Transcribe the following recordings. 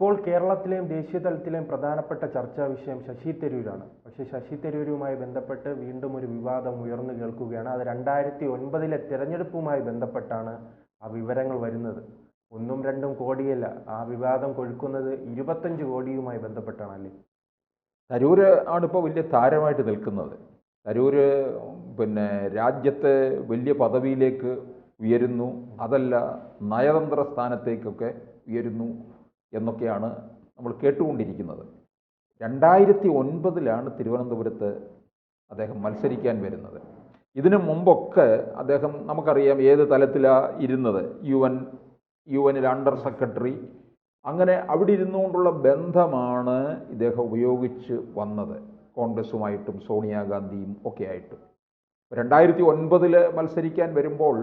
ഇപ്പോൾ കേരളത്തിലെയും ദേശീയ തലത്തിലെയും പ്രധാനപ്പെട്ട ചർച്ചാ വിഷയം ശശി തരൂരാണ്. പക്ഷേ ശശി തരൂരുമായി ബന്ധപ്പെട്ട് വീണ്ടും ഒരു വിവാദം ഉയർന്നു കേൾക്കുകയാണ്. അത് 2009 തെരഞ്ഞെടുപ്പുമായി ബന്ധപ്പെട്ടാണ് ആ വിവരങ്ങൾ വരുന്നത്. 1-2 കോടിയല്ല, ആ വിവാദം കൊഴുക്കുന്നത് 25 കോടിയുമായി ബന്ധപ്പെട്ടാണല്ലേ. തരൂര് ആണിപ്പോൾ വലിയ താരമായിട്ട് നിൽക്കുന്നത്. തരൂര് രാജ്യത്തെ വലിയ പദവിയിലേക്ക് ഉയരുന്നു, അതല്ല നയതന്ത്ര സ്ഥാനത്തേക്കൊക്കെ ഉയരുന്നു എന്നൊക്കെയാണ് നമ്മൾ കേട്ടുകൊണ്ടിരിക്കുന്നത്. 2009 തിരുവനന്തപുരത്ത് അദ്ദേഹം മത്സരിക്കാൻ വരുന്നത്. ഇതിനു മുമ്പൊക്കെ അദ്ദേഹം നമുക്കറിയാം ഏത് തലത്തിലാണ് ഇരുന്നത്. യുഎനിൽ അണ്ടർ സെക്രട്ടറി, അങ്ങനെ അവിടെ ഇരുന്നുകൊണ്ടുള്ള ബന്ധമാണ് ഇദ്ദേഹം ഉപയോഗിച്ച് വന്നത് കോൺഗ്രസുമായിട്ടും സോണിയാഗാന്ധിയും ഒക്കെ ആയിട്ടും. 2009 മത്സരിക്കാൻ വരുമ്പോൾ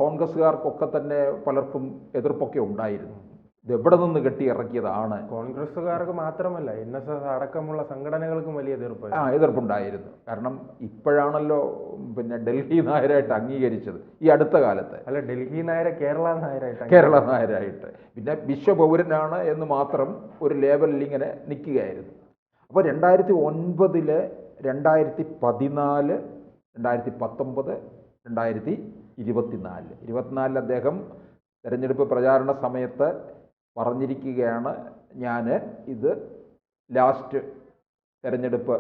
കോൺഗ്രസ്സുകാർക്കൊക്കെ തന്നെ പലർക്കും എതിർപ്പൊക്കെ ഉണ്ടായിരുന്നു. ഇതെവിടെ നിന്ന് കെട്ടിയിറക്കിയതാണ്. കോൺഗ്രസ്സുകാർക്ക് മാത്രമല്ല, NSS അടക്കമുള്ള സംഘടനകൾക്കും വലിയ എതിർപ്പുണ്ടായിരുന്നു. കാരണം ഇപ്പോഴാണല്ലോ ഡൽഹി നായരായിട്ട് അംഗീകരിച്ചത് ഈ അടുത്ത കാലത്ത്. അല്ല, ഡൽഹി നായരെ കേരള നായരായിട്ട് പിന്നെ വിശ്വപൗരനാണ് എന്ന് മാത്രം ഒരു ലേബലിൽ ഇങ്ങനെ നിൽക്കുകയായിരുന്നു. അപ്പോൾ 2009, 2014, 2019, 2024 അദ്ദേഹം തെരഞ്ഞെടുപ്പ് പ്രചാരണ സമയത്ത് പറഞ്ഞിരിക്കുകയാണ്, ഞാൻ ഇത് ലാസ്റ്റ് തെരഞ്ഞെടുപ്പ്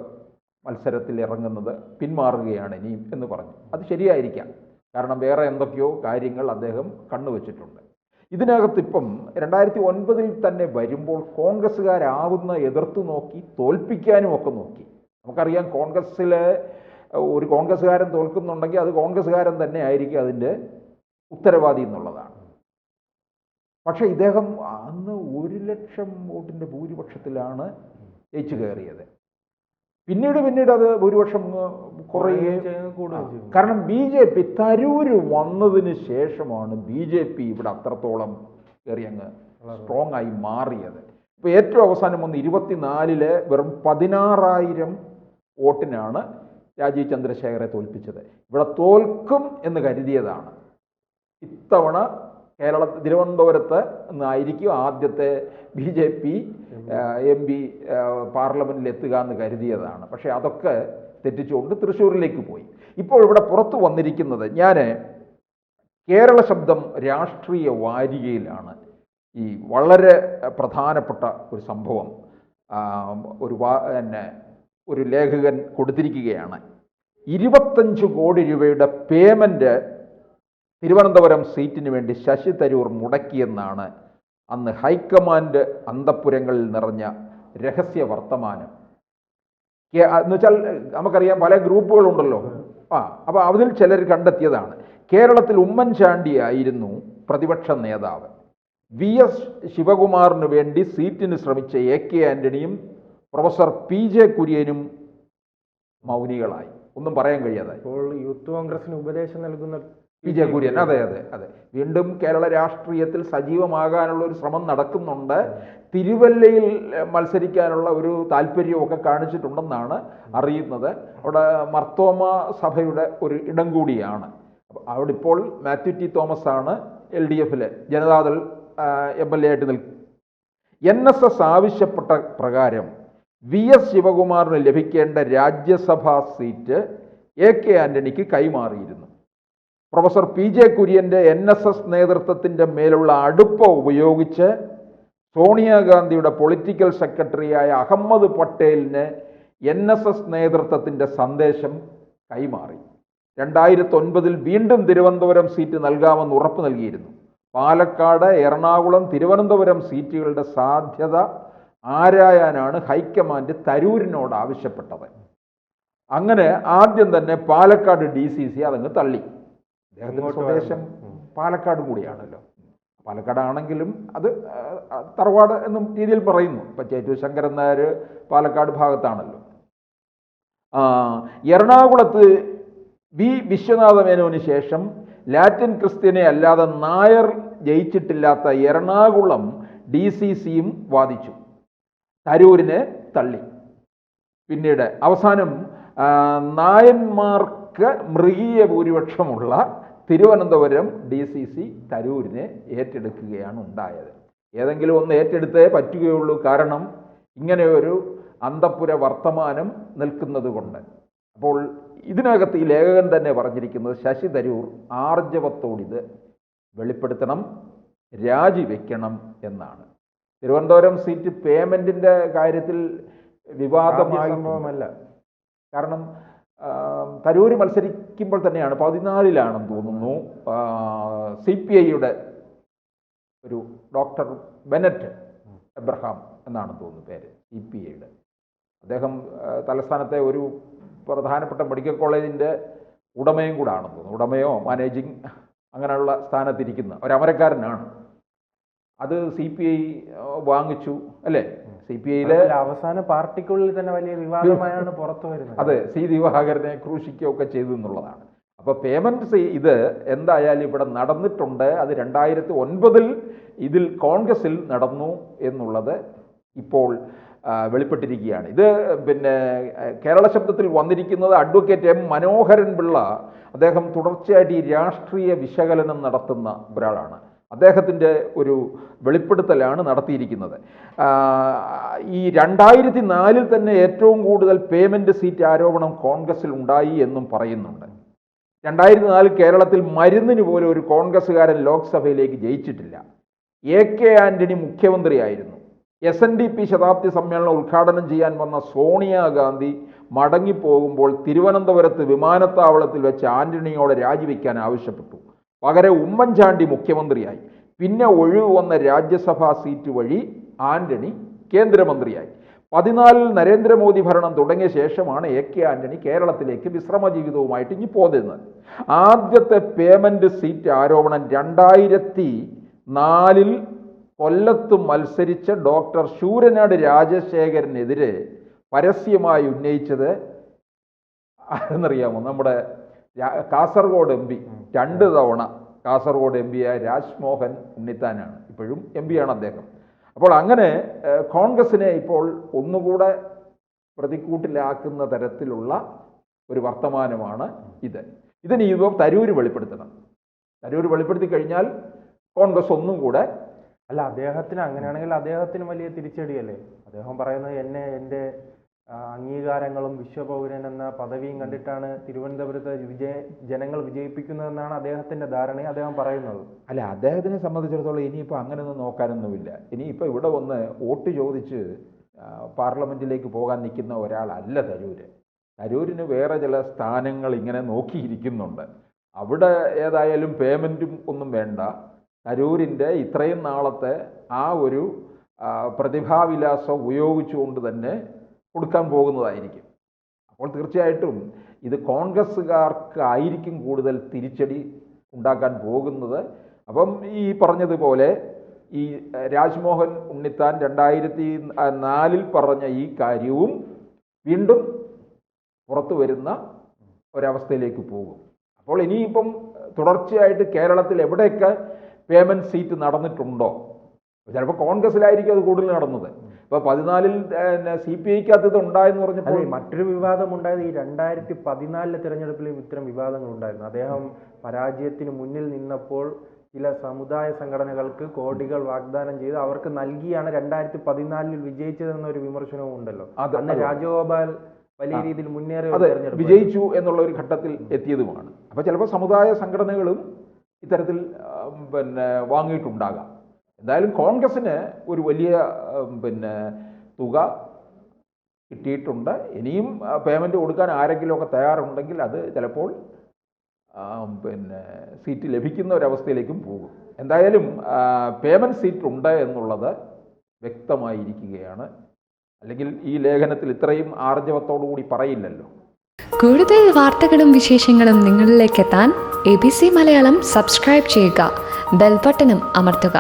മത്സരത്തിൽ ഇറങ്ങുന്നത്, പിന്മാറുകയാണ് ഇനിയും എന്ന് പറഞ്ഞു. അത് ശരിയായിരിക്കാം, കാരണം വേറെ എന്തൊക്കെയോ കാര്യങ്ങൾ അദ്ദേഹം കണ്ണുവച്ചിട്ടുണ്ട്. ഇതിനകത്തിപ്പം 2009 തന്നെ വരുമ്പോൾ കോൺഗ്രസ്സുകാരാവുന്ന എതിർത്തു നോക്കി, തോൽപ്പിക്കാനും ഒക്കെ നോക്കി. നമുക്കറിയാം കോൺഗ്രസ്സിലെ ഒരു കോൺഗ്രസ്സുകാരൻ തോൽക്കുന്നുണ്ടെങ്കിൽ അത് കോൺഗ്രസ്സുകാരൻ തന്നെ ആയിരിക്കും അതിൻ്റെ ഉത്തരവാദി എന്നുള്ളതാണ്. പക്ഷേ ഇദ്ദേഹം അന്ന് 1,00,000 വോട്ടിൻ്റെ ഭൂരിപക്ഷത്തിലാണ് ജയിച്ചു കയറിയത്. പിന്നീട് അത് ഭൂരിപക്ഷം കുറയുകയും, കാരണം BJP തരൂര് വന്നതിന് ശേഷമാണ് BJP ഇവിടെ അത്രത്തോളം കയറി അങ്ങ് സ്ട്രോങ് ആയി മാറിയത്. ഇപ്പോൾ ഏറ്റവും അവസാനം വന്ന് 2024 വെറും 16,000 വോട്ടിനാണ് രാജീവ് ചന്ദ്രശേഖരെ തോൽപ്പിച്ചത്. ഇവിടെ തോൽക്കും എന്ന് കരുതിയതാണ്. ഇത്തവണ തിരുവനന്തപുരത്ത് നിന്നായിരിക്കും ആദ്യത്തെ BJP MP പാർലമെൻറ്റിൽ എത്തുക എന്ന് കരുതിയതാണ്. പക്ഷേ അതൊക്കെ തെറ്റിച്ചുകൊണ്ട് തൃശ്ശൂരിലേക്ക് പോയി. ഇപ്പോൾ ഇവിടെ പുറത്തു വന്നിരിക്കുന്നത്, ഞാൻ കേരള ശബ്ദം രാഷ്ട്രീയ വാരികയിലാണ് ഈ വളരെ പ്രധാനപ്പെട്ട ഒരു സംഭവം ഒരു ലേഖകൻ കൊടുത്തിരിക്കുകയാണ്. 25 കോടി രൂപയുടെ പേയ്മെൻറ്റ് തിരുവനന്തപുരം സീറ്റിന് വേണ്ടി ശശി തരൂർ മുടക്കിയെന്നാണ് അന്ന് ഹൈക്കമാൻഡ് അന്തഃപുരങ്ങളിൽ നിറഞ്ഞ രഹസ്യ വർത്തമാനം. എന്നുവെച്ചാൽ നമുക്കറിയാം പല ഗ്രൂപ്പുകളുണ്ടല്ലോ. അപ്പോൾ അതിൽ ചിലർ കണ്ടെത്തിയതാണ്. കേരളത്തിൽ ഉമ്മൻചാണ്ടിയായിരുന്നു പ്രതിപക്ഷ നേതാവ്. VS ശിവകുമാറിന് വേണ്ടി സീറ്റിന് ശ്രമിച്ച AK ആന്റണിയും പ്രൊഫസർ PJ കുര്യനും മൗനികളായി, ഒന്നും പറയാൻ കഴിയാതായി. ഇപ്പോൾ യൂത്ത് കോൺഗ്രസിന് ഉപദേശം നൽകുന്ന PJ കുര്യൻ, അതെ. വീണ്ടും കേരള രാഷ്ട്രീയത്തിൽ സജീവമാകാനുള്ള ഒരു ശ്രമം നടക്കുന്നുണ്ട്. തിരുവല്ലയിൽ മത്സരിക്കാനുള്ള ഒരു താല്പര്യമൊക്കെ കാണിച്ചിട്ടുണ്ടെന്നാണ് അറിയുന്നത്. അവിടെ മർത്തോമ സഭയുടെ ഒരു ഇടം കൂടിയാണ്. അവിടെ ഇപ്പോൾ മാത്യു T. തോമസ് ആണ് LDF ജനതാദൾ MLA ആയിട്ട് നിൽക്കും. NSS ആവശ്യപ്പെട്ട പ്രകാരം VS ശിവകുമാറിന് ലഭിക്കേണ്ട രാജ്യസഭാ സീറ്റ് AK ആന്റണിക്ക് കൈമാറിയിരുന്നു. പ്രൊഫസർ PJ കുര്യൻ്റെ NSS നേതൃത്വത്തിൻ്റെ മേലുള്ള അടുപ്പം ഉപയോഗിച്ച് സോണിയാഗാന്ധിയുടെ പൊളിറ്റിക്കൽ സെക്രട്ടറിയായ അഹമ്മദ് പട്ടേലിന് NSS നേതൃത്വത്തിൻ്റെ സന്ദേശം കൈമാറി. 2009 വീണ്ടും തിരുവനന്തപുരം സീറ്റ് നൽകാമെന്ന് ഉറപ്പ് നൽകിയിരുന്നു. പാലക്കാട്, എറണാകുളം, തിരുവനന്തപുരം സീറ്റുകളുടെ സാധ്യത ആരായാനാണ് ഹൈക്കമാൻഡ് തരൂരിനോട് ആവശ്യപ്പെട്ടത്. അങ്ങനെ ആദ്യം തന്നെ പാലക്കാട് DCC അതങ്ങ് തള്ളി. അദ്ദേഹത്തിൻ്റെ സ്വദേശം പാലക്കാട് കൂടിയാണല്ലോ. പാലക്കാടാണെങ്കിലും അത് തറവാട് എന്ന രീതിയിൽ പറയുന്നു. ഇപ്പം ചേറ്റൂർ ശങ്കരൻ നായർ പാലക്കാട് ഭാഗത്താണല്ലോ. എറണാകുളത്ത് വിശ്വനാഥ മേനോന് ശേഷം ലാറ്റിൻ ക്രിസ്ത്യനെ അല്ലാതെ നായർ ജയിച്ചിട്ടില്ലാത്ത എറണാകുളം DCCയും വാദിച്ചു, തരൂരിനെ തള്ളി. പിന്നീട് അവസാനം നായന്മാർക്ക് മൃഗീയ ഭൂരിപക്ഷമുള്ള തിരുവനന്തപുരം DCC തരൂരിനെ ഏറ്റെടുക്കുകയാണ് ഉണ്ടായത്. ഏതെങ്കിലും ഒന്ന് ഏറ്റെടുത്തേ പറ്റുകയുള്ളൂ. കാരണം ഇങ്ങനെ ഒരു അന്തഃപുര വർത്തമാനം നിൽക്കുന്നത് കൊണ്ട്. അപ്പോൾ ഇതിനകത്ത് ഈ ലേഖകൻ തന്നെ പറഞ്ഞിരിക്കുന്നത് ശശി തരൂർ ആർജവത്തോടിത് വെളിപ്പെടുത്തണം, രാജിവെക്കണം എന്നാണ്. തിരുവനന്തപുരം സീറ്റ് പേയ്മെൻറ്റിൻ്റെ കാര്യത്തിൽ വിവാദമല്ല. കാരണം തരൂർ മത്സരിക്കുമ്പോൾ തന്നെയാണ് 14-ലാണെന്ന് തോന്നുന്നു CPIയുടെ ഒരു ഡോക്ടർ ബെനറ്റ് എബ്രഹാം എന്നാണ് തോന്നുന്നു പേര്, CPIയുടെ. അദ്ദേഹം തലസ്ഥാനത്തെ ഒരു പ്രധാനപ്പെട്ട മെഡിക്കൽ കോളേജിൻ്റെ ഉടമയും കൂടാണെന്ന് തോന്നുന്നു, ഉടമയോ മാനേജിങ് അങ്ങനെയുള്ള സ്ഥാനത്തിരിക്കുന്ന ഒരു അമരക്കാരനാണ്. അത് CPI വാങ്ങിച്ചു അല്ലേ? CPIയിലെ അവസാന പാർട്ടിക്കുള്ളിൽ തന്നെ വലിയ വിവാദമായാണ് പുറത്തു വരുന്നത്. അതെ, ദിവാകരനെ ക്രൂശിക്കുകയൊക്കെ ചെയ്തു എന്നുള്ളതാണ്. അപ്പോൾ പേയ്മെൻറ്റ് ഇത് എന്തായാലും ഇവിടെ നടന്നിട്ടുണ്ട്. അത് 2009 ഇതിൽ കോൺഗ്രസിൽ നടന്നു എന്നുള്ളത് ഇപ്പോൾ വെളിപ്പെട്ടിരിക്കുകയാണ്. ഇത് പിന്നെ കേരള ശബ്ദത്തിൽ വന്നിരിക്കുന്നത് അഡ്വക്കേറ്റ് M. മനോഹരൻ പിള്ള. അദ്ദേഹം തുടർച്ചയായിട്ട് ഈ രാഷ്ട്രീയ വിശകലനം നടത്തുന്ന ഒരാളാണ്. അദ്ദേഹത്തിൻ്റെ ഒരു വെളിപ്പെടുത്തലാണ് നടത്തിയിരിക്കുന്നത്. ഈ 2004 തന്നെ ഏറ്റവും കൂടുതൽ പേയ്മെൻറ്റ് സീറ്റ് ആരോപണം കോൺഗ്രസിൽ ഉണ്ടായി എന്നും പറയുന്നുണ്ട്. 2004 കേരളത്തിൽ മരുന്നിന് പോലും ഒരു കോൺഗ്രസ്സുകാരൻ ലോക്സഭയിലേക്ക് ജയിച്ചിട്ടില്ല. AK ആന്റണി മുഖ്യമന്ത്രിയായിരുന്നു. SNDP ശതാബ്ദി സമ്മേളനം ഉദ്ഘാടനം ചെയ്യാൻ വന്ന സോണിയാഗാന്ധി മടങ്ങിപ്പോകുമ്പോൾ തിരുവനന്തപുരത്ത് വിമാനത്താവളത്തിൽ വെച്ച് ആന്റണിയോട് രാജിവെക്കാൻ ആവശ്യപ്പെട്ടു. പകരം ഉമ്മൻചാണ്ടി മുഖ്യമന്ത്രിയായി. പിന്നെ ഒഴിവ് വന്ന രാജ്യസഭാ സീറ്റ് വഴി ആന്റണി കേന്ദ്രമന്ത്രിയായി. 14 നരേന്ദ്രമോദി ഭരണം തുടങ്ങിയ ശേഷമാണ് AK ആന്റണി കേരളത്തിലേക്ക് വിശ്രമ ജീവിതവുമായിട്ട് ഇനി പോകുന്നത്. ആദ്യത്തെ പേയ്മെൻറ്റ് സീറ്റ് ആരോപണം 2004 കൊല്ലത്ത് മത്സരിച്ച ഡോക്ടർ ശൂരനാട് രാജശേഖരനെതിരെ പരസ്യമായി ഉന്നയിച്ചത് ആരെന്നറിയാമോ? നമ്മുടെ കാസർഗോഡ് MP, 2 തവണ കാസർഗോഡ് MP ആയ രാജ്മോഹൻ ഉണ്ണിത്താനാണ്. ഇപ്പോഴും MP ആണ് അദ്ദേഹം. അപ്പോൾ അങ്ങനെ കോൺഗ്രസിനെ ഇപ്പോൾ ഒന്നുകൂടെ പ്രതിക്കൂട്ടിലാക്കുന്ന തരത്തിലുള്ള ഒരു വർത്തമാനമാണ് ഇത്. ഇതിന് ഇപ്പോൾ തരൂർ വെളിപ്പെടുത്തണം. തരൂർ വെളിപ്പെടുത്തി കഴിഞ്ഞാൽ കോൺഗ്രസ് ഒന്നും കൂടെ അല്ല, അദ്ദേഹത്തിന് അങ്ങനെയാണെങ്കിൽ അദ്ദേഹത്തിന് വലിയ തിരിച്ചടിയല്ലേ? അദ്ദേഹം പറയുന്നത് എൻ്റെ അംഗീകാരങ്ങളും വിശ്വപൗരൻ എന്ന പദവിയും കണ്ടിട്ടാണ് തിരുവനന്തപുരത്ത് ജനങ്ങൾ വിജയിപ്പിക്കുന്നതെന്നാണ് അദ്ദേഹത്തിൻ്റെ ധാരണയെ അദ്ദേഹം പറയുന്നത്. അല്ല, അദ്ദേഹത്തിനെ സംബന്ധിച്ചിടത്തോളം ഇനിയിപ്പോൾ അങ്ങനെയൊന്നും നോക്കാനൊന്നുമില്ല. ഇനിയിപ്പോൾ ഇവിടെ വന്ന് വോട്ട് ചോദിച്ച് പാർലമെൻറ്റിലേക്ക് പോകാൻ നിൽക്കുന്ന ഒരാളല്ല തരൂര്. തരൂരിന് വേറെ ചില സ്ഥാനങ്ങൾ ഇങ്ങനെ നോക്കിയിരിക്കുന്നുണ്ട്. അവിടെ ഏതായാലും പേയ്മെൻറ്റും ഒന്നും വേണ്ട. തരൂരിൻ്റെ ഇത്രയും നാളത്തെ ആ ഒരു പ്രതിഭാവിലാസം ഉപയോഗിച്ചുകൊണ്ട് തന്നെ കൊടുക്കാൻ പോകുന്നതായിരിക്കും. അപ്പോൾ തീർച്ചയായിട്ടും ഇത് കോൺഗ്രസ്സുകാർക്ക് ആയിരിക്കും കൂടുതൽ തിരിച്ചടി ഉണ്ടാക്കാൻ പോകുന്നത്. അപ്പം ഈ പറഞ്ഞതുപോലെ ഈ രാജ്മോഹൻ ഉണ്ണിത്താൻ 2004 പറഞ്ഞ ഈ കാര്യവും വീണ്ടും പുറത്തു വരുന്ന ഒരവസ്ഥയിലേക്ക് പോകും. അപ്പോൾ ഇനിയിപ്പം തുടർച്ചയായിട്ട് കേരളത്തിൽ എവിടെയൊക്കെ പേയ്മെൻറ്റ് സീറ്റ് നടന്നിട്ടുണ്ടോ, ചിലപ്പോൾ കോൺഗ്രസ്സിലായിരിക്കും അത് കൂടുതൽ നടന്നത്. ഇപ്പോൾ 14 CPIക്കകത്ത് ഇത് ഉണ്ടായെന്ന് പറഞ്ഞപ്പോൾ മറ്റൊരു വിവാദം ഉണ്ടായത് ഈ 2014 തിരഞ്ഞെടുപ്പിലും ഇത്തരം വിവാദങ്ങൾ ഉണ്ടായിരുന്നു. അദ്ദേഹം പരാജയത്തിന് മുന്നിൽ നിന്നപ്പോൾ ചില സമുദായ സംഘടനകൾക്ക് കോടികൾ വാഗ്ദാനം ചെയ്ത് അവർക്ക് നൽകിയാണ് 2014 വിജയിച്ചതെന്നൊരു വിമർശനവും ഉണ്ടല്ലോ. അന്ന് രാജഗോപാൽ വലിയ രീതിയിൽ മുന്നേറി വിജയിച്ചു എന്നുള്ള ഒരു ഘട്ടത്തിൽ എത്തിയതുമാണ്. അപ്പോൾ ചിലപ്പോൾ സമുദായ സംഘടനകളും ഇത്തരത്തിൽ വാങ്ങിയിട്ടുണ്ടാകാം. എന്തായാലും കോൺഗ്രസ്സിന് ഒരു വലിയ തുക കിട്ടിയിട്ടുണ്ട്. ഇനിയും പേയ്മെൻറ്റ് കൊടുക്കാൻ ആരെങ്കിലുമൊക്കെ തയ്യാറുണ്ടെങ്കിൽ അത് ചിലപ്പോൾ സീറ്റ് ലഭിക്കുന്ന ഒരവസ്ഥയിലേക്കും പോകും. എന്തായാലും പേയ്മെൻറ്റ് സീറ്റ് ഉണ്ട് എന്നുള്ളത് വ്യക്തമായിരിക്കുകയാണ്. അല്ലെങ്കിൽ ഈ ലേഖനത്തിൽ ഇത്രയും ആർജവത്തോടു കൂടി പറയില്ലല്ലോ. കൂടുതൽ വാർത്തകളും വിശേഷങ്ങളും നിങ്ങളിലേക്ക് എത്താൻ ABC മലയാളം സബ്സ്ക്രൈബ് ചെയ്യുക, ബെൽ ബട്ടണും അമർത്തുക.